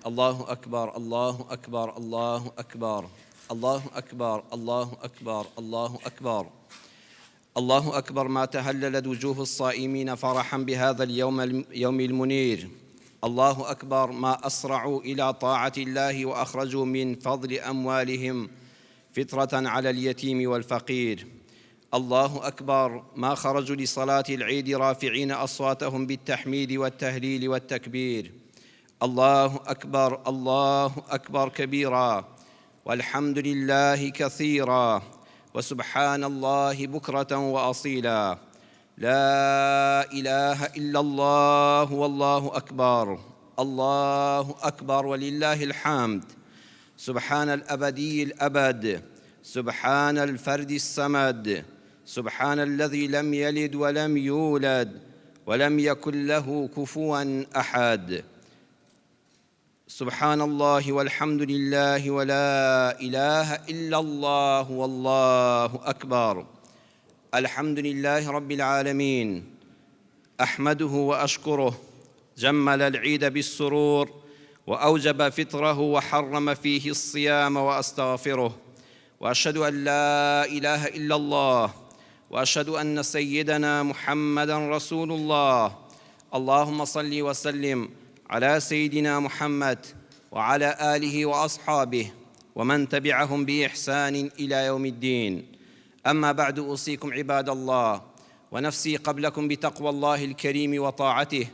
الله أكبر الله أكبر الله أكبر الله أكبر الله أكبر الله أكبر الله أكبر. ما تهللت وجوه الصائمين فرحا بهذا اليوم المنير. الله أكبر ما أسرعوا إلى طاعة الله وأخرجوا من فضل أموالهم فطرة على اليتيم والفقير. الله أكبر ما خرجوا لصلاة العيد رافعين أصواتهم بالتحميد والتهليل والتكبير. الله أكبر الله أكبر كبيرا، والحمد لله كثيرا، وسبحان الله بكرة وأصيلا. لا إله إلا الله والله أكبر. الله أكبر ولله الحمد. سبحان الأبدي الأبد، سبحان الفرد الصمد، سبحان الذي لم يلد ولم يولد ولم يكن له كفوا أحد. سبحان الله والحمد لله ولا إله إلا الله والله أكبر. الحمد لله رب العالمين، أحمده وأشكره. جمل العيد بالسرور وأوجب فطره وحرم فيه الصيام، وأستغفره وأشهد أن لا إله إلا الله، وأشهد أن سيدنا محمدًا رسول الله. اللهم صل وسلم على سيدنا محمد وعلى آله وأصحابه ومن تبعهم بإحسان إلى يوم الدين. أما بعد، أوصيكم عباد الله ونفسي قبلكم بتقوى الله الكريم وطاعته،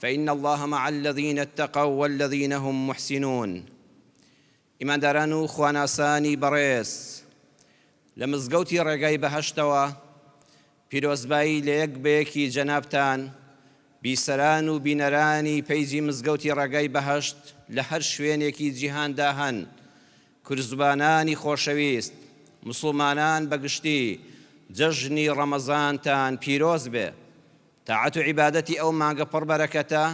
فإن الله مع الذين اتقوا والذين هم محسنون. إمان دارانو خواناساني بريس لمزگەوتی ڕێگای بەهەشتەوە پیرۆزبایی لە یەک بەیەکی جەنابتان بیسەران و بینەرانی پەیجی مزگەوتی ڕێگای بەهەشت لە هەر شوێنێکی جیهاندا هەن، کورزبانانی خۆشەویست، مسڵمانان بەگشتی، جەژنی ڕەمەزانتان پیرۆز بێ. تاعەت و عیبادەتی ئەو مانگە پڕ بەرەکەتە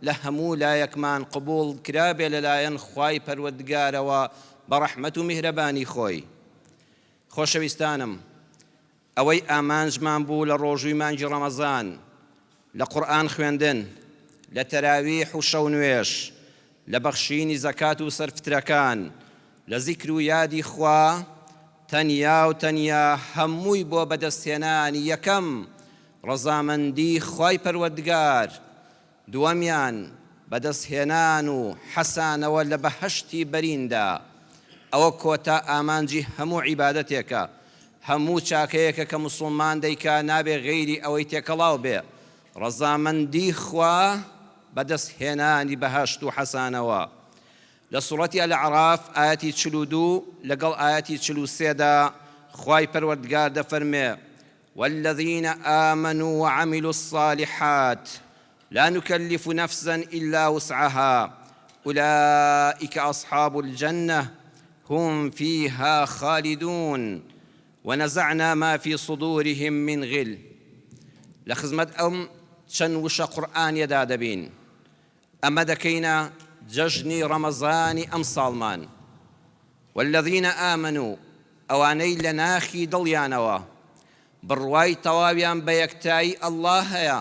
لە هەموو لایەکمان قبوڵ کرابێ لەلایەن خوای پەروەردگارەوە بە ڕەحمەت و میهرەبانی خۆی. خۆشەویستانم، ئەوەی ئامانجمان بوو لە ڕۆژووی مانگی ڕەمەزان لە قورئان خوێندن، لە تەراویح و شەو نوێژ، لە بەخشینی زەکات و سەرفترەکان، لە زیکر و یادی خوا، تەنیا و تەنیا هەمووی بۆ بەدەستهێنانی یەکەم ڕەزامەندی خوای پەروەردگار، دووەمیان بەدەستهێنان و حەسانەوە لە بەهەشتی بەریندا. ئەوە کۆتا ئامانجی هەموو عیبادەتێکە، هەموو چاکەیەکە کە موسڵمان دەیکا نابێ غەیری ئەوەی تێکەڵاو بێ. ڕەزامەندی خوا بەدەستهێنانی بەهەشت و حەسانەوە. لە سوڕەتی ئەلعەراف ئایەتی 42 لەگەڵ ئایەتی 43دا خوای پەروەردگار دەفەرمێ: والذين آمنوا وعملوا الصالحات لا نكلف نفسا إلا وسعها أولئك أصحاب الجنة هم فيها خالدون ونزعنا ما في صدورهم من غل. لخزمت چەند وشە قورئان یەدا دەبین. ئەمە دەکەینە جەژنی ڕەمەزانی ئەم ساڵمان. والذین ئامنوا، ئەوانەی لە ناخی دڵیانەوە بڕوای تەواویان بە یەکتایی ئەڵڵا هەیە،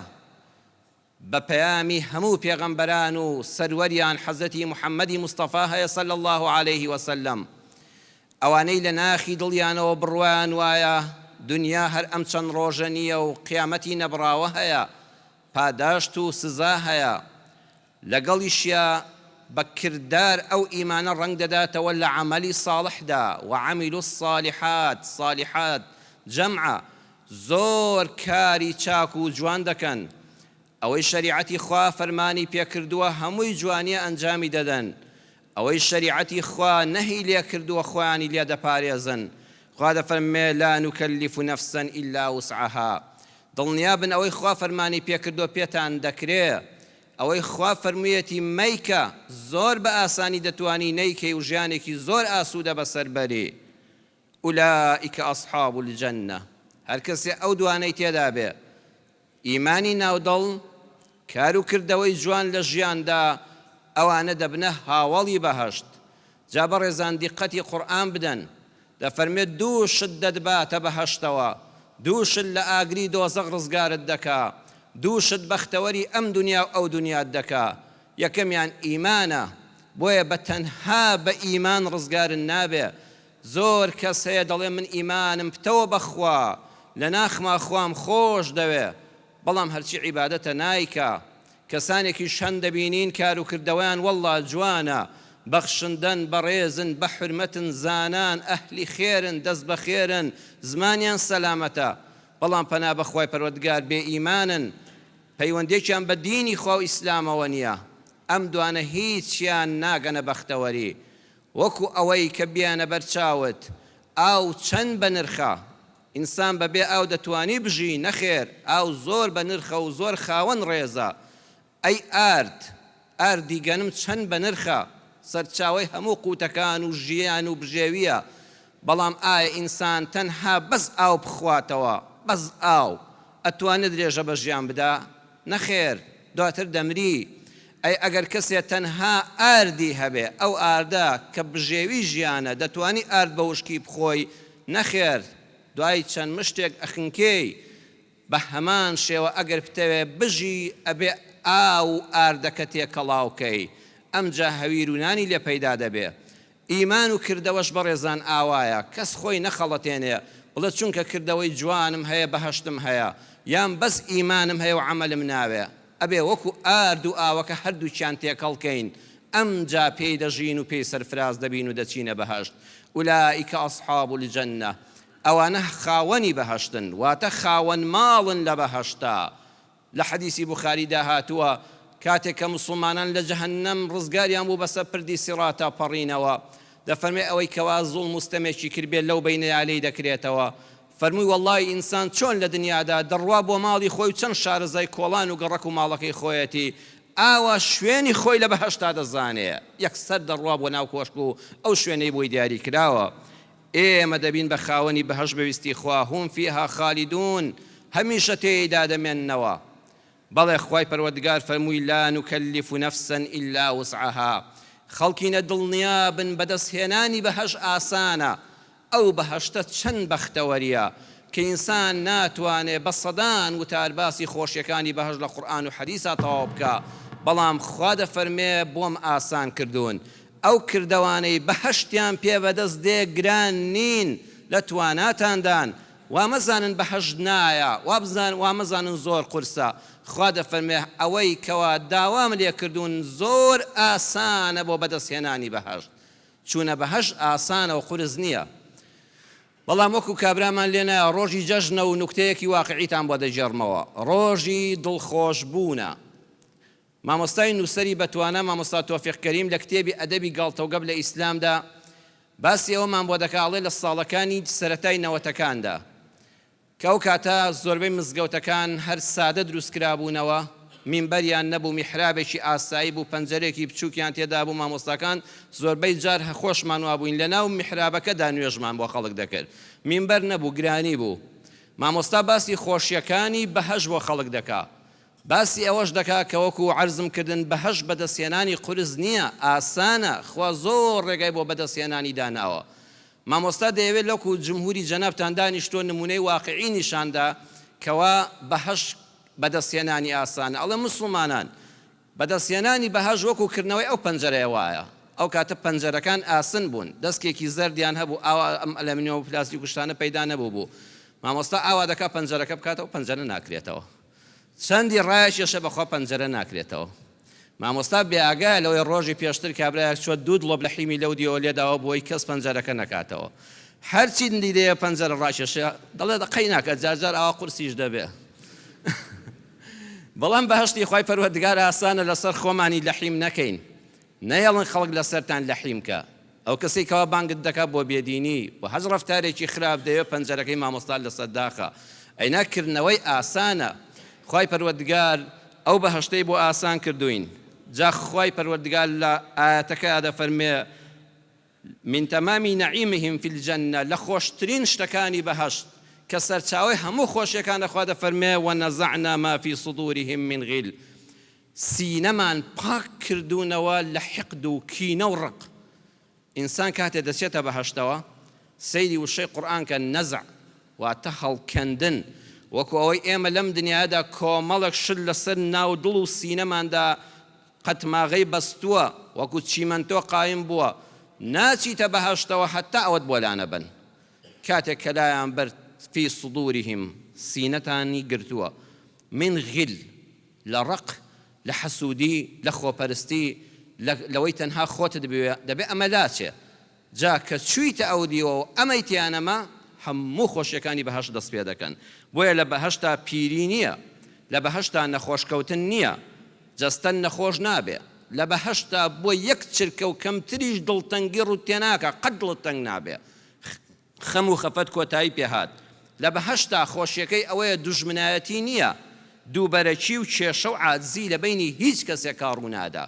بە پەیامی هەموو پێغەمبەران و سەروەریان حەزەتی محەممەدی مستەفا هەیە صلی الله عليه وسلم. ئەوانەی لە ناخی دڵیانەوە بڕوایان وایە دنیا هەر ئەم چەند ڕۆژە نییە و قیامەتی نەبراوە هەیە، پاداشت و سزا هەیە، لەگەڵیشیە بە کردار ئەو ئیمانە ڕەنگ دەداتەوە لە عەمەلی ساڵحدا. وعەملوا الصالحات، صالحات جەمعە، زۆر کاری چاک و جوان دەکەن. ئەوەی شەریعەتی خوا فەرمانی پێکردووە هەمووی جوانیە ئەنجامی دەدەن، ئەوەی شەریعەتی خوا نەهی لێ کردووە خۆیانی لێ دەپارێزن. خوا دەفەرمێ: لا نكلف نفسا إلا وسعها. دڵنیا بن ئەوەی خوا فەرمانی پێکردووە پێتان دەکرێ، ئەوەی خوا فەرموویەتی مەیکە زۆر بە ئاسانی دەتوانی نەیکەی و ژیانێکی زۆر ئاسوودە بەسەر بەری. ئولائیکە ئەصحاب الجەنە، هەر کەسێ ئەو دوانەی تێدا بێ، ئیمانی ناودڵ، کار و کردەوەی جوان لە ژیاندا، ئەوانە دەبنە هاوڵی بەهەشت. جا بەڕێزان دیقەتی قورئان بدەن، دەفەرمێت دوو شت دەدباتە بەهەشتەوە، دوو شت لە ئاگری دۆزەق ڕزگارت دەکا، دوو شت بەختەوەری ئەم دنیا و ئەو دنیات دەکا. یەکەمیان ئیمانە، بۆیە بە تەنها بە ئیمان ڕزگارن نابێ. زۆر کەس هەیە دەڵێ من ئیمانم پتەوە بەخوا، لە ناخما خوام خۆش دەوێ، بەڵام هەرچی عیبادەتە نایکا. کەسانێکی شەن دەبینین کار و کردەوەیان وەڵڵا جوانە، بەخشندن، بەڕێزن، بە حورمەتن، زانان، ئەهلی خێرن، دەست بە خێرن، زمانیان سەلامەتە، بەڵام پەنا بەخوای پەروەردگار بێ ئیمانن، پەیوەندێکیان بە دینی خوا و ئیسلامەوە نییە. ئەم دوانە هیچیان ناگەنە بەختەوەری. وەکو ئەوەی کە بیانە بەرچاوت ئاو چەند بە نرخە، ئینسان بەبێ ئاو دەتوانی بژی، نەخێر، ئاو زۆر بە نرخە و زۆر خاوەن ڕێزە. ئەی ئاردی گەنم چەند بە نرخە، سەرچاوەی هەموو قوتەکان و ژیان و بژێویە، بەڵام ئایا ئینسان تەنها بەس ئاو بخواتەوە، بەس ئاو ئەتوانێت درێژە بە ژیان بدا؟ نەخێر، دواتر دەمری. ئەی ئەگەر کەسێ تەنها ئاردی هەبێ، ئەو ئاردە کە بژێوی ژیانە دەتوانی ئارد بە وشکی بخۆی، نەخێر، دوای چەند مشتێک ئەخنکەی. بە هەمان شێوە ئەگەر بتەوێ بژی ئەبێ ئاو ئاردەکە تێکەڵاوکەی، ئەمجا هەویر و نانی لێ پەیدا دەبێ. ئیمان و کردەوەش بەڕێزان ئاوایە، کەس خۆی نەخەڵەتێنێ بڵێ چونکە کردەوەی جوانم هەیە بەهەشتم هەیە، یان بەس ئیمانم هەیە و عەمەلم ناوێ. ئەبێ وەکو ئارد و ئاوەکە هەردووچیان تێکەڵکەین، ئەمجا پێی دەژین و پێی سەرفراز دەبین و دەچینە بەهەشت. ئولائیکە ئەصحاب الجەنە، ئەوانە خاوەنی بەهەشتن، واتە خاوەن ماڵن لە بەهەشتا. لە حەدیسی بوخاریدا هاتووە کاتێک کە موسڵمانان لە جەهەنەم ڕزگاریان بوو بەسەر پردی سیڕاتە پەڕینەوە، دەفەرمێ ئەوەی کەوا زوڵم مستەمێکی کردبێت لەو بەینەیە لێی دەکرێتەوە. فەرمووی وەڵڵی ئینسان چۆن لە دنیادا دەڕوا بۆ ماڵی خۆی و چەند شارەزای کۆڵان و گەڕەک و ماڵەکەی خۆیەتی، ئاوا شوێنی خۆی لە بەهەشتا دەزانێ، یەکسەر دەڕوا بۆ ناو کۆشک و ئەو شوێنەی بۆی دیاری کراوە. ئێمە دەبین بە خاوەنی بەهەشت بەویستی خوا، هوم فیها خالیدون، هەمیشە تێیدا دەمێننەوە. بەڵێ خوای پەروەردگار فەرمووی لا نوکەلیف نەفسا ئیلا وسعها، خەڵکینە دڵنیابن بەدەستهێنانی بەهەشت ئاسانە. ئەو بەهەشتە چەند بەختەوەریە کە ئینسان ناتوانێ بە سەدان وتارباسی خۆشیەکانی بەهەشت لە قورئان و حەدیثا تەواو بکە، بەڵام خوا دەفەرمێ بۆم ئاسان کردوون. ئەو کردەوانەی بەهەشتیان پێ بەدەست دێ گران نین، لە تواناتاندان، وامەزانن بەهەشت نایە، وامەزانن زۆر قورسە. خوا دەفەرمێ ئەوەی کەوا داوام لێ کردوون زۆر ئاسانە بۆ بەدەستهێنانی بەهەشت. چوونە بەهەشت ئاسانە و قورس نییە. بەڵام وەکو کابرامان لێنایە ڕۆژی جەژنە و نوکتەیەکی واقعیتان بۆ دەجێڕمەوە، ڕۆژی دڵخۆشبوونە. مامۆستای نووسەری بەتوانە مامۆستا تۆفیق کەریم لە کتێبی ئەدەبی گاڵتەوگەب لە ئیسلامدا باسی ئەوەمان بۆ دەکاڵێ لە ساڵەکانی سەرەتای نەوەتەکاندا کە ئەو کاتە زۆربەی مزگەوتەکان هەر سادە دروستکرابوونەوە، مینبەریان نەبوو، میحرابێکی ئاسایی بوو، پەنجەرێکی بچووکیان تێدا بوو، مامۆستاکان زۆربەی جار خۆشمان وابووین لە ناو میحرابەکەدا نوێژمان بۆ خەڵک دەکرد، مینبەر نەبوو، گرانی بوو. مامۆستا باسی خۆشیەکانی بەهەشت بۆ خەڵک دەکا، باسی ئەوەش دەکا کە وەکو عەرزم کردن بەهەشت بەدەستهێنانی قورس نییە، ئاسانە، خوا زۆر ڕێگای بۆ بەدەستهێنانی داناوە. مامۆستا دەیەوێت لەوکو جمهوری جەنابتان دانیشتۆ نمونەی واقعی نیشاندا کەوا بەهەشت بەدەستهێنانی ئاسانە. ئەڵێ موسڵمانان بەدەستهێنانی بەهەشت وەکو کردنەوەی ئەو پەنجەرەیە وایە، ئەو کاتە پەنجەرەکان ئاسن بوون، دەستکێکی زەردیان هەبوو، ئاوا ئەم ئەلەمینیۆ و پلاستیک و شتانە پەیدا نەبوو بوو. مامۆستا ئاوا دەکا پەنجەرەکە بکاتەوە، پەنجەرە ناکرێتەوە، چەندی ڕایەکیشە بەخوا پەنجەرە ناکرێتەوە. مامۆستا بێئاگایە لەوەی ڕۆژی پێشتر کابرایەک چوە دوو دڵۆب لە حیمی لەو دیەوە لێداوە بۆی کەس پەنجەرەکە نەکاتەوە، هەرچی دیدەیە پەنجەرە ڕاکێشە دەڵێ دەقەی ناکات، جارجار ئاوا قورسیش دەبێ. بەڵام بەهەشتی خوای پەروەردگار ئاسانە، لەسەر خۆمانی لەحیم نەکەین، نەیەڵن خەڵک لەسەرتان لەحیم کە. ئەو کەسێک کەوا بانگت دەکات بۆ بێدینی و هەز ڕەفتارێکی خراپ دەوێت پەنجەرەکەی مامۆستا لەسەر داخە، ئەینا کردنەوەی ئاسانە. خوای پەروەردگار ئەو بەهەشتەی بۆ ئاسان کردوین. جا خوای پەروەردگار لە ئاەتەکە دەفەرمێ من تەمامی نەعیمهم فی الجەنە، لە خۆشترین شتەکانی بەهەشت کە سەرچاوەی هەموو خۆشیەکانە خوا دەفەرمێ وەنەزەعنا ما فی صدورهم من غیل، سینەمان پاک کردوونەوە لە حقد و کینە و ڕق. ئینسان کاتێ دەچێتە بەهەشتەوە سەیری وشەی قورئان کە نەزع واتە هەڵکەندن، وەکو ئەوەی ئێمە لەم دنیادا کۆمەڵێک شت لەسەر ناو دڵ و سینەماندا قەتماغەی بەستووە وەکو چیمەنتۆ قایم بووە ناچیتە بەهەشتەوە حتا ئەوەت بۆلانە بن کاتێک کە لایان بەر فی صدورهم سینەتانی گرتووە من غل لە ڕق لە حەسوودی لە خۆپەرستی لەوەی تەنها خۆتت دەبێ ئەمە لاچێ جا کە چوویتە ئەو دیوە و ئەمەی تیانەما هەموو خۆشیەکانی بەهەشت دەست پێ دەکەن بۆیە لە بەهەشتا پیری نییە لە بەهەشتا نەخۆشکەوتن نییە جەستەن نەخۆش نابێ لە بەهەشتا بۆ یەک چرکە و کەمتریش دڵتەنگی ڕوتێناکە قەت دڵتەنگ نابێ خەم و خەفەت کۆتایی پێهات لە بەهەشتا خۆشیەکەی ئەوەیە دوژمنایەتی نییە دووبەرەکی و کێشە و عاجزی لە بینی هیچ کەسێکا ڕوونادا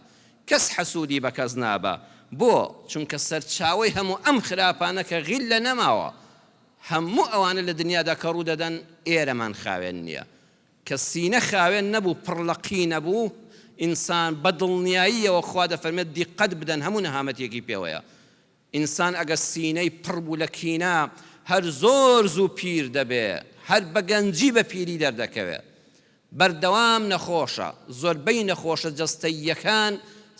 کەس حەسوودی بە کەس نابە بۆ چونکە سەرچاوەی هەموو ئەم خراپانە کە غیل لە نەماوە هەموو ئەوانە لە دنیادا کە ڕوو دەدەن ئێرەمان خاوێن نییە کە سینە خاوێن نەبوو پڕڵەقی نەبوو ئینسان بە دڵنیاییەوە خوا دەفەرمێت دیقەت بدەن هەموو نەهامەتێکی پێوەیە ئینسان ئەگە سینەی پڕ بوو لە کینا هەر زۆر زوو پیر دەبێ هەر بە گەنجی بە پیری دەردەکەوێت بەردەوام نەخۆشە زۆربەی نەخۆشە جەستەییەکان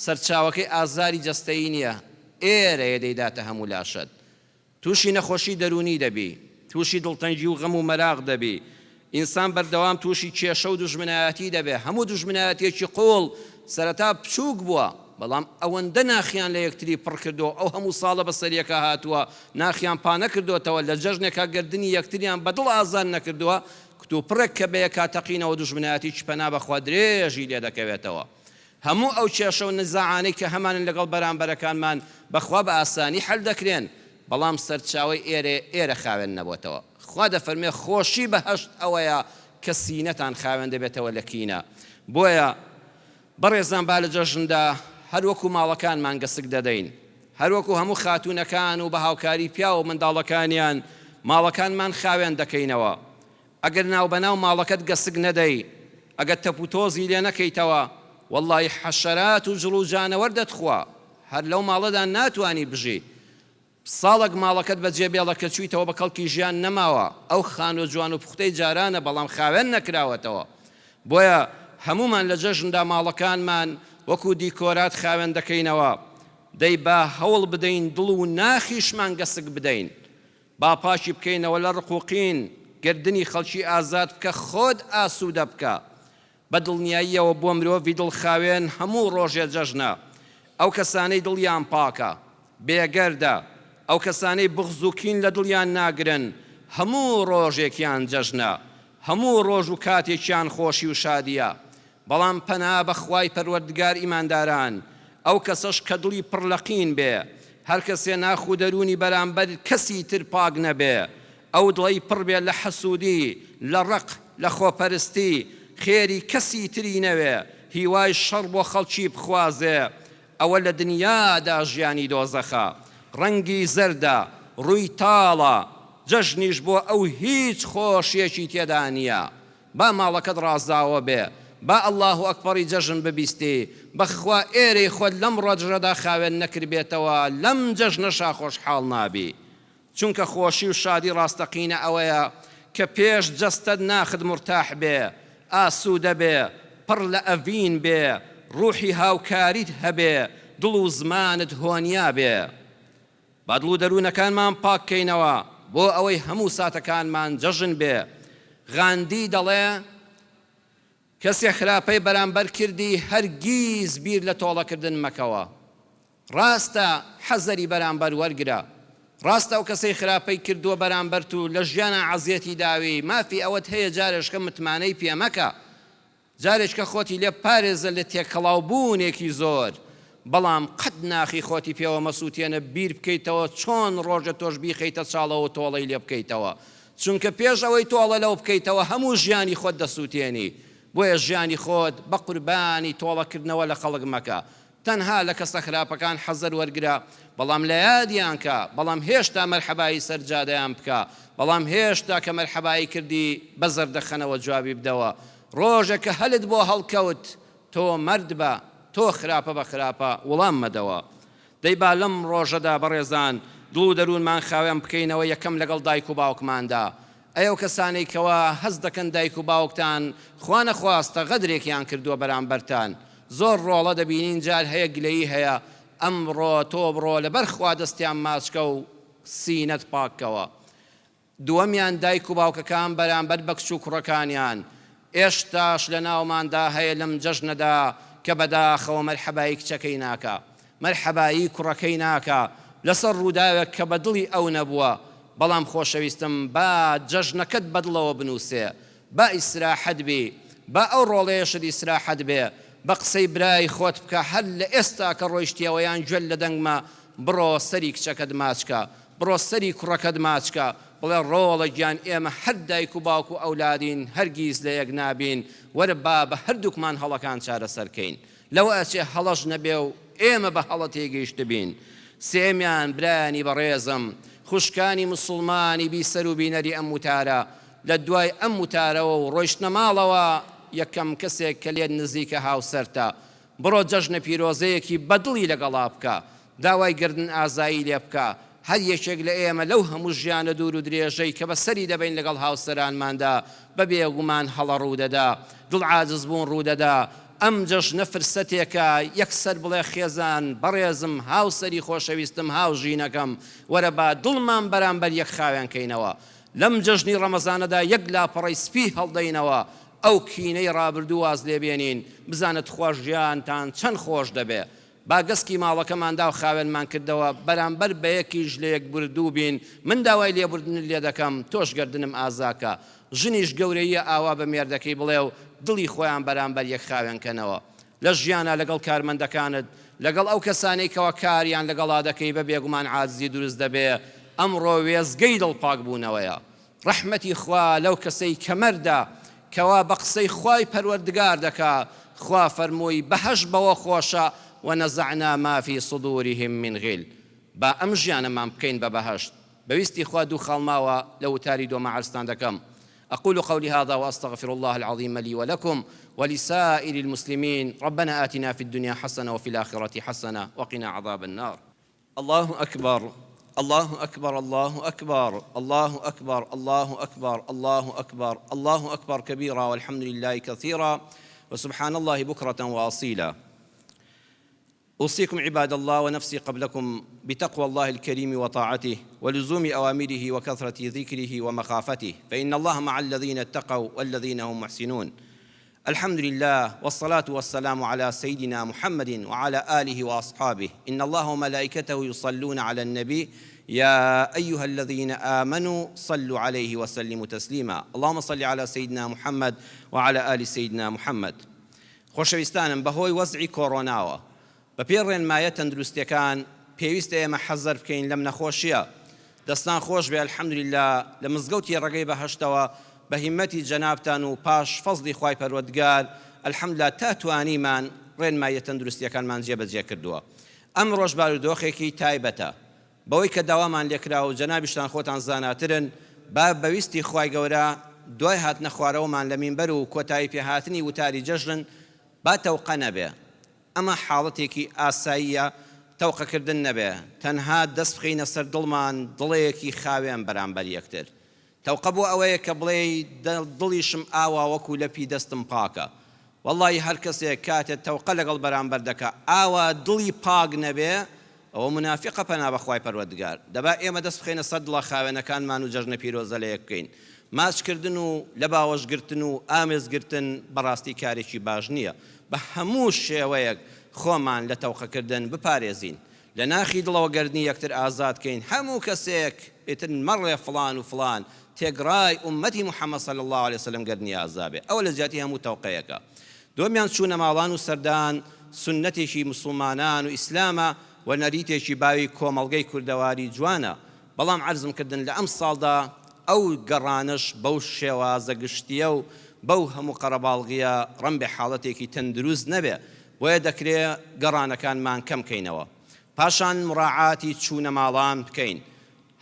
سەرچاوەکەی ئازاری جەستەیی نییە ئێرەیە دەیداتە هەموو لاشت تووشی نەخۆشی دەرونی دەبی تووشی دڵتەنگی و غەم و مەراغ دەبی ئینسان بەردەوام تووشی کێشە و دوژمنایەتی دەبێ هەموو دوژمنایەتێکی قوڵ سەرەتا بچووک بووە بەڵام ئەوەندە ناخیان لە یەکتری پڕ کردو ئەو هەموو ساڵە بەسەریەکە هاتووە ناخیان پانە کردوتەوە لە جەژنێکا گردنی یەکتریان بەدڵ ئازان نەکردووە کتوپڕێک کە بەیە کاتەقینەوە دوژمنایەتی چپەنا بەخوا درێژی لێ دەکەوێتەوە هەموو ئەو کێشە و نزاعانەی کە هەمانن لەگەڵ بەرامبەرەکانمان بەخوا بە ئاسانی حەل دەکرێن بەڵام سەرچاوی ئێرە خاوێن نەبووتەوە خوا دەفەرمێ خۆشی بەهەشت ئەوەیە کە سینەتان خاوێن دەبێتەوە لە کینە بۆیە بەڕێزان با لە جەژندا هەر وەکو ماڵەکانمان گەسک دەدەین هەر وەکو هەموو خاتوونەکان و بە هاوکاری پیا و منداڵەکانیان ماڵەکانمان خاوێن دەکەینەوە ئەگەر ناوبەناو ماڵەکەت گەسک نەدەی ئەگەر تەپوتۆزی لێ نەکەیتەوە وەڵڵی حەشەرات و جڵ و جانەوەر دەتخوا هەر لەو ماڵەدا ناتوانی بژی ساڵێک ماڵەکەت بەجێ بێڵە کە چوویتەوە بە کەڵکی ژیان نەماوە ئەو خان و جوان و پوختەی جارانە بەڵام خاوێن نەکراوەتەوە بۆیە هەمومان لە جەژندا ماڵەکانمان وەکو دیکۆرات خاوێن دەکەینەوە دەی با هەوڵ بدەین دڵ و ناخیشمان گەسک بدەین با پاشی بکەینەوە لە ڕقوقین گردنی خەڵکی ئازاد بکە خۆت ئاسوودە بکە بە دڵنیاییەوە بۆ مرۆڤی دڵخاوێن هەموو ڕۆژێ جەژنە ئەو کەسانەی دڵیان پاکە بێگەردە ئەو کەسانەی بغز و کین لە دڵیان ناگرن هەموو ڕۆژێکیان جەژنە هەموو ڕۆژ و کاتێکیان خۆشی و شادیە بەڵام پەنا بەخوای پەروەردگار ئیمانداران ئەو کەسەش کە دڵی پڕلەقین بێ هەر کەسێ ناخو دەرونی بەرامبەر کەسی تر پاک نەبێ ئەو دڵی پڕ بێ لە حەسوودی لە ڕق لە خۆپەرستی خێری کەسی تری نەوێ هیوای شەڕ بۆ خەڵکی بخوازێ ئەوە لە دنیادا ژیانی دۆزەخە ڕەنگی زەردە ڕووی تاڵە جەژنیش بۆ ئەو هیچ خۆشیەکی تێدا نییە با ماڵەکەت ڕازاوە بێ با ئەڵڵاهو ئەکبەری جەژن ببیستی بەخوا ئێرەی خۆت لەم ڕۆژەدا خاوێن نەکردبێتەوە لەم جەژنەشا خۆشحاڵ نابی چونکە خۆشی و شادی ڕاستەقینە ئەوەیە کە پێش جەستەت ناخت مرتاح بێ ئاسوودە بێ پڕ لە ئەڤین بێ ڕوحی هاوکاریت هەبێ دڵ و زمانت هۆنیا بێ با دڵ و دەروونەکانمان پاککەینەوە بۆ ئەوەی هەموو ساتەکانمان جەژن بێ غاندی دەڵێ کەسێ خراپەی بەرامبەر کردی هەرگیز بیر لە تۆڵەکردن مەکەوە ڕاستە حەزەری بەرامبەر وەرگرە ڕاستە ئەو کەسەی خراپەی کردووە بەرامبەرت و لە ژیانە عەزیەتی داوی مافی ئەوەت هەیە جارێشکە متمانەی پێ مەکە جارێککە خۆتی لێ پارێزە لە تێکەڵاوبوونێکی زۆر بەڵام قەت ناخی خۆتی پێوە مەسووتێنە بیر بکەیتەوە چۆن ڕۆژە تۆش بیخەیتە چاڵەوە تۆڵەی لێ بکەیتەوە چونکە پێش ئەوەی تۆڵە لەو بکەیتەوە هەموو ژیانی خۆت دەسووتێنی بۆیە ژیانی خۆت بە قوربانی تۆڵەکردنەوە لە خەڵک مەکە تەنها لە کەسە خراپەکان حەزەر وەرگرە بەڵام لە یادیان کە بەڵام هێشتا مەرحەبایی سەرجادەیان بکە بەڵام هێشتا کە مەرحەبایی کردی بەزەر دەخەنەوە جوابی بدەوە ڕۆژێکە هەلت بۆ هەڵکەوت تۆ مەرد بە تۆ خراپە بە خراپە وەڵام مەدەوە دەی با لەم ڕۆژەدا بەڕێزان دڵ و دەروونمان خاوێن بکەینەوە یەکەم لەگەڵ دایک و باوکماندا ئەو کەسانێک کەوا هەز دەکەن دایک و باوکتان خوا نەخواستە غەدرێکیان کردووە بەرامبەرتان زۆر ڕۆڵە دەبینین جار هەیە گلەیی هەیە ئەمڕۆ تۆ بڕۆ لەبەر خوا دەستیان ماچکە و سینەت پاکەوە. دووەمیان دایک و باوکەکان بەرامبەر بە کچ و کوڕەکانیان ئێشتاش لە ناوماندا هەیە لەم جەژنەدا کە بەداخەوە مەرحەبایی کچەکەی ناکە، مەرحەبایی کوڕەکەی ناکە لەسەر ڕووداوێک کە بە دڵی ئەو نەبووە. بەڵام خۆشەویستم با جەژنەکەت بەدڵەوە بنووسێ، با ئیسراحەت بێ، با ئەو ڕۆڵەیەشت ئیسراحەت بێ، بە قسەی برای خۆت بکە هەر لە ئێستا کە ڕۆیشتیەوە یان گوێل لە دەنگمە بڕۆ سەری کچەکەت ماچکە، بڕۆ سەری کوڕەکەت ماچکە، بڵێ ڕۆڵە گیان ئێمە هەر دایک و باوک و ئەولادین هەرگیز لە یەک نابین، وەرە با بە هەردووکمان هەڵەکان چارەسەرکەین، لەوە ئەچێ هەڵەش نەبێ و ئێمە بە هەڵە تێگەیشت بین. سێمیان برانی بەڕێزم خوشکانی مسلمانی بیسەر و بینەری ئەم وتارە لە دوای ئەم وتارەوە و ڕۆیشتنە ماڵەوە یەکەم کەسێک کە لێت نزیکە هاوسەرتە بڕۆ جەژنە پیرۆزەیەکی بەدڵی لەگەڵا بکە، داوای گردن ئازایی لێ بکە. هەر یەکێک لە ئێمە لەو هەموو ژیانە دوور و درێژەی کە بەسەری دەبین لەگەڵ هاوسەرانماندا بەبێ گومان هەڵە ڕوودەدا، دڵ عاجز بوون ڕوودەدا. ئەم جەژنە فرسەتێکە یەکسەر بڵێ خێزان بەڕێزم هاوسەری خۆشەویستم هاوژینەکەم وەرە با دڵمان بەرامبەر یەک خاوێنکەینەوە، لەم جەژنی ڕەمەزانەدا یەک لاپەڕەی سپی هەڵدەینەوە، ئەو کینەی ڕابردوو واز لێبێنین بزانت خۆش ژیانتان چەند خۆش دەبێ. با گەسکی ماڵەکەماندا و خاوێنمان کردەوە بەرامبەر بە یەکیش لە یەک بردوو بین، من داوای لێبوردن لێ دەکەم تۆش گردنم ئازاکە. ژنیش گەورەیە ئاوا بە مێردەکەی بڵێ و دڵی خۆیان بەرامبەر یەک خاوێنکەنەوە. لە ژیانە لەگەڵ کارمەندەکانت لەگەڵ ئەو کەسانەی کەوە کاریان لەگەڵا دەکەی بە بێگومان عاجزی دروست دەبێ. ئەمڕۆ وێزگەی دڵپاک بوونەوەیە. ڕەحمەتی خوا لەو کەسەی کەمەردا کەوا بە قسەی خوای پەروەردگار دەکا، خوا فەرمووی بەهەش بەوە خۆشە ونزعنا ما في صدورهم من غل. با ئەم ژیانەمان بکەین بە بەهەشت. بەویستی خوا دوو خاڵماوە لە وتاری دۆمە عەرزتان دەکەم. أقول قولي هذا وأستغفر الله العظيم لي ولكم ولسائر المسلمين. ربنا آتنا في الدنيا حسنة وفي الآخرة حسنة وقنا عذاب النار. الله أكبر الله أكبر الله أكبر الله أكبر الله أكبر الله أكبر الله أكبر كبيرا والحمد لله كثيرا وسبحان الله بكرة وأصيلا. أوصيكم عباد الله ونفسي قبلكم بتقوى الله الكريم وطاعته ولزوم أوامره وكثرة ذكره ومخافته، فإن الله مع الذين اتقوا والذين هم محسنون. الحمد لله والصلاة والسلام على سيدنا محمد وعلى آله وأصحابه. إن الله وملائكته يصلون على النبي يا أيها الذين آمنوا صلوا عليه وسلموا تسليما. اللهم صل على سيدنا محمد وعلى آل سيدنا محمد. خۆشەویستانم بەهۆی وەزعی کۆڕۆناوە بەپێی ڕێنمایە تەندروستیەکان پێویستە ئێمە حەزەر بکەین لەم نەخۆشیە. دەستان خۆش بێ الحەمدولله لە مزگەوتی ڕێگەی بەهەشتەوە بە هیمەتی جەنابتان و پاش فەزلی خوای پەروەردگار الحەمدولله تا توانیمان ڕێنمایە تەندروستیەکانمان جێبەجێ کردووە. ئەم ڕۆژ بارودۆخێکی تایبەتە بەوەی کە داوامان لێکراوە و جەنابیشتان خۆتان زاناترن. با بەویستی خوای گەورە دوای هاتنە خوارەوەمان لە مینبەر و کۆتایی پێهاتنی وتاری جەژن با تەوقە نەبێ. ئەمە حاڵەتێکی ئاساییە، تەوقەکردن نەبێ، تەنها دەست بخەینە سەر دڵمان دڵەیەکی خاوێن بەرامبەر یەکتر. تەوقە بۆ ئەوەیە کە بڵێ دڵیشم ئاوا وەکو لەپی دەستم پاکە. وەڵڵی هەر کەسێک کاتێت تەوقە لەگەڵ بەرامبەر دەکا ئاوا دڵی پاک نەبێ ئەوە منافقە پەنا بەخوای پەروەردگار. دەبا ئێمە دەست بخەینە سەر دڵە خاوێنەکانمان و جەژنە پیرۆزە لە یەک بکەین. ماچکردن و لە باوەشگرتن و ئامێزگرتن بەڕاستی کارێکی باش نییە. بە هەموو شێوەیەک خۆمان لە تەوقەکردن بپارێزین، لە ناخی دڵەوە گەردنی یەکتر ئازادکەین. هەموو کەسێک ئێتن مەڕێ فڵان و فڵان تێگڕای ئومەتی محەممەد صلی الله علیه وسلم گەردنی ئازابێ. ئەوە لە جیاتی هەموو تەوقەیەکە. دومیان چوونە ماڵان و سەردان سنەتێکی مسلمانان و ئیسلامە و نەریتێکی باوی کۆمەڵگەی کوردەواری جوانە. بەڵام عەرزم کردن لە ئەم ساڵدا ئەو گەڕانش بەو شێوازە گشتیە و بەو هەموو قەرەباڵغیە ڕەم بێ حاڵەتێکی تەندروست نەبێ، بۆیە دەکرێت گەڕانەکانمان کەم بکەینەوە. پاشان مڕاعاتی چوونە ماڵان بکەین.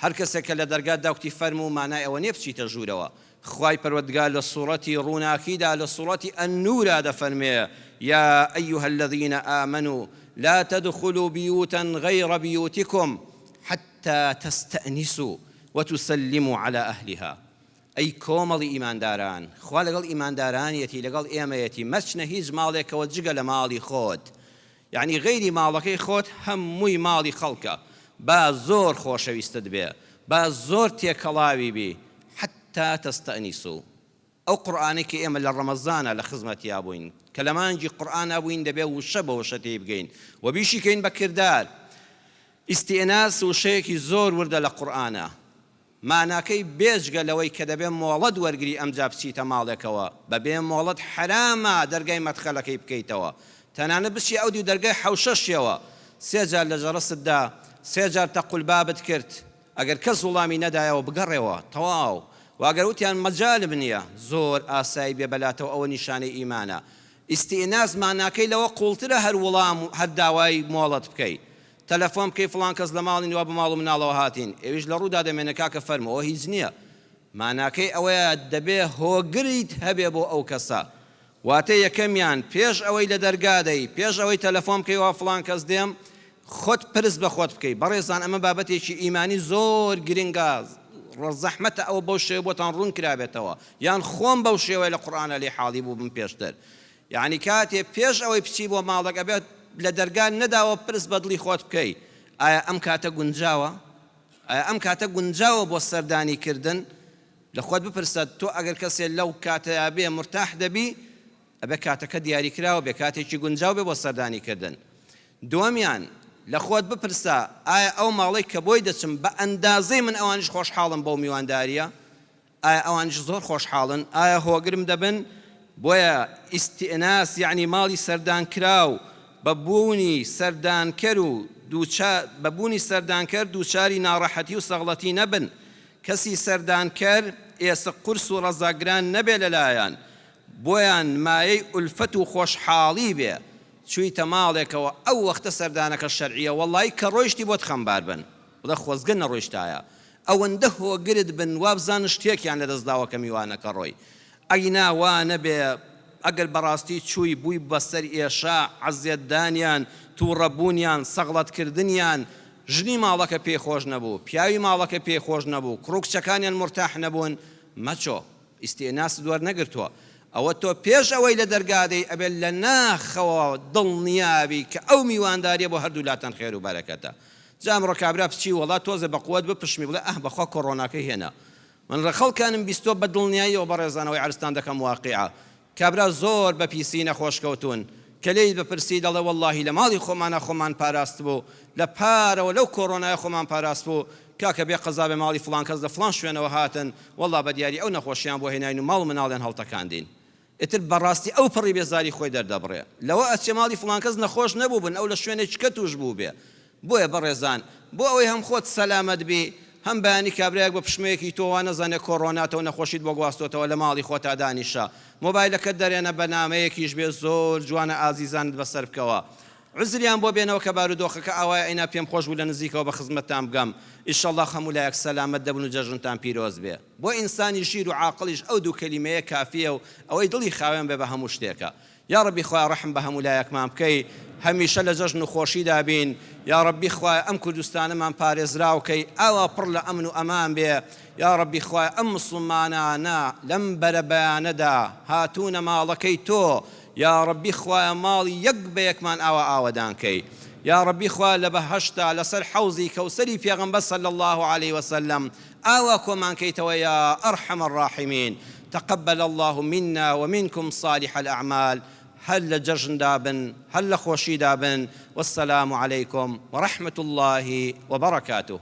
هەر کەسێک کە لە دەرگا داوتی فەرموو مانای ئەوە نییە بچیتە ژوورەوە. خوای پەروەردگار لە سوڕەتی ڕووناکیدا لە سوڕەتی ئەننورا دەفەرمێ یا ئەیها الذین آمنوا لا تدخلوا بيوتا غير بيوتكم حتى تستأنسوا وتسلموا على أهلها. ئەی کۆمەڵی ئیمانداران، خوا لەگەڵ ئیماندارانیەتی لەگەڵ ئێمەیەتی مەچنە هیچ ماڵێکەوە جگە لە ماڵی خۆت، یعنی غەیری ماڵەکەی خۆت هەمووی ماڵی خەڵکە، با زۆر خۆشەویستت بێ، با زۆر تێکەڵاوی بی حتا تەستەئنیسوا. ئەو قورئانێکی ئێمە لە ڕەمەزانە لە خزمەتیا بووین کە لە مانگی قورئانا بووین دەبێ وشە بە وشە تێی بگەین و بیشیکەین بە کردار. ئیستئناس وشەیەکی زۆر وردە لە قورئانە، ماناکەی بێجگە لەوەی کە دەبێ مۆڵەت وەرگری ئەمجا بچیتە ماڵێکەوە، بەبێ مۆڵەت حرامە دەرگای مەدخەلەکەی بکەیتەوە، تەنانەت بچی ئەو دوو دەرگای حەوشەشیەوە، سێ جار لە جەرەستدا، سێ جار تەقول بابت کرد، ئەگەر کەس وڵامی نەدایەوە بگەڕێەوە تەواو، واگەر وتیان مەجالم نییە زۆر ئاسایی بێ بەلاتەوە، ئەوە نیشانەی ئیمانە. ئیستئناس ماناکەی لەوە قوڵترە هەر وەڵام هەر داوای مۆڵەت بکەیت، تەلەفۆن بکەی فڵان کەس لە ماڵی نوا بە ماڵ و مناڵەوە هاتین، ئێویش لە ڕوودا دەمێنە کاکە فەرمەوە هیچ نییە، ماناکەی ئەوەیە دەبێ هۆگریت هەبێ بۆ ئەو کەسە. واتە یەکەمیان پێش ئەوەی لە دەرگادەی، پێش ئەوەی تەلەفۆن بکەیەوە فڵان کەس دێم، خۆت پرس بە خۆت بکەی. بەڕێزان ئەمە بابەتێکی ئیمانی زۆر گرنگە، ڕەزەحمەتە ئەوە بەو شێوە بۆتان ڕوون کرابێتەوە، یان خۆم بەو شێوەیە لە قورئانە لێ حاڵی بوو بم پێشتر. یعنی کاتێ پێش ئەوەی بچی بۆ ماڵێک ئەبێت لە دەرگان نەداوە پرس بە دڵی خۆت بکەی، ئایا ئەم کاتە گونجاوە؟ ئایا ئەم کاتە گونجاوە بۆ سەردانیکردن؟ لە خۆت بپرسە تۆ ئەگەر کەسێ لەو کاتەیە بێ مرتاح دەبی، ئەبێ کاتەکە دیاریکراوە بێ، کاتێکی گونجاو بێ بۆ سەردانیکردن. دووەمیان لە خۆت بپرسە ئایا ئەو ماڵەی کە بۆی دەچم بە ئەندازەی من ئەوانش خۆشحاڵم بەو میوانداریە؟ ئایا ئەوانش زۆر خۆشحاڵن؟ ئایا هۆگرم دەبن؟ بۆیە ئیستئناس یعنی ماڵی سەردانکراو بەبوونی سەردانکەر و بەبوونی سەردانکەر دووچاری ناڕەحەتی و سەغڵەتی نەبن. کەسی سەردانکەر ئێسق قورس و ڕەزاگران نەبێ لەلایەن، بۆیان مایەی ئولفەت و خۆشحاڵی بێ. چوویتە ماڵێکەوە ئەو وەختە سەردانەکە شەرعیە، وەڵڵی کە ڕۆیشتی بۆت خەمبار بن، بڵێ خۆزگە نەڕۆیشتایە، ئەوەندە هۆگرت بن وابزان شتێکیان لەدەستداوە کە میوانەکە ڕۆی. ئەینا وا نەبێ ئەگەر بەڕاستی چووی بووی بەسەر ئێشا، عەزیەتدانیان، تووڕەبوونیان، سەغڵەتکردنیان، ژنی ماڵەکە پێخۆش نەبوو، پیاوی ماڵەکە پێخۆش نەبوو، کڕوکچەکانیان مرتاح نەبوون، مەچۆ ئیستئناس دووەر نەگرتووە. ئەوە تۆ پێش ئەوەی لە دەرگادەی ئەبێت لە ناخەوە دڵنیابی کە ئەو میوانداریە بۆ هەردوو لاتان خێر و بەرەکەتە. جامڕۆ کابرا بچی وەڵا تۆزە بە قووەت بپشمی بڵێ ئەه بەخوا کۆڕۆناکەی هێنا، من ڕە خەڵکانم بیستۆ بە دڵنیاییەوە بە ڕێزانەوەی عەرزتان دەکەم واقعە. کابرا زۆر بە پیسی نەخۆشکەوتون، کە لێی بپرسی دەڵێ وەڵڵاهی لە ماڵی خۆمانە خۆمان پاراست بوو، لە پارەوە لەو کۆڕۆنایە خۆمان پاراست بوو، کاکە بێ قەزا بێ ماڵی فڵان کەس لە فڵان شوێنەوە هاتن، وەڵڵا بە دیاری ئەو نەخۆشیان بۆ هێناین و ماڵ و مناڵیان هەڵتەکاندین. ئیتر بەڕاستی ئەو پڕی بێزاری خۆی دەردەبڕێ، لەوە ئەچێ ماڵی فڵان کەس نەخۆش نەبوو بن، ئەو لە شوێنێک کە توش بوو بێ. بۆیە بەڕێزان بۆ ئەوەی هەم خۆت سەلامەت بی، هەم بەیانی کابرایەک بە پشمەیەکی تۆ وا نەزانێ کۆڕۆناتەوە نەخۆشیت بۆ گواستۆتەوە لە ماڵی خۆتا دانیشە، مۆبایلەکەت دەرێنە بە نامەیەکیش بێ زۆر جوانە ئازیزانت بەسەر بکەوە. عزریان بۆ بێنەوە کە بارودۆخەکە ئاوایە ئەینا پێم خۆش بوو لە نزیکەوە بە خزمەتتان بگەم، ئیشەڵڵا هەموو لایەک سەلامەت دەبن و جەژنتان پیرۆز بێ. بۆ ئینسانی ژیر و عاقڵیش ئەو دوو کەلیمەیە کافیە و ئەوەی دڵی خاوێن بێ بە هەموو شتێکە. یا ڕەبی خوای ڕەحم بە هەموو لایەکمان بکەی، هەمیشە لە جەژن و خۆشیدا بین. یا ڕەبی خوای ئەم کوردستانەمان پارێزراوکەی ئاوا پڕ لە ئەمن و ئەمان بێ. یا ڕەبی خوای ئەم موسڵمانانە لەم بەرەبەیانەدا هاتوونە ماڵەکەی تۆ، یا ڕەبی خوایە ماڵی یەک بە یەکمان ئاوا ئاوەدانکەی. یا ڕەبی خوا لە بەهەشتا لەسەر حەوزی کەوسەری پێغەمبەر صلی الله عليه وسلم ئاوا کۆمان کەیتەوە یا ئەرحەم الراحمین. تقبل الله منا ومنكم صالح الأعمال. هل لجژن دابن، هل لخوشي دابن. والسلام عليكم ورحمة الله وبركاته.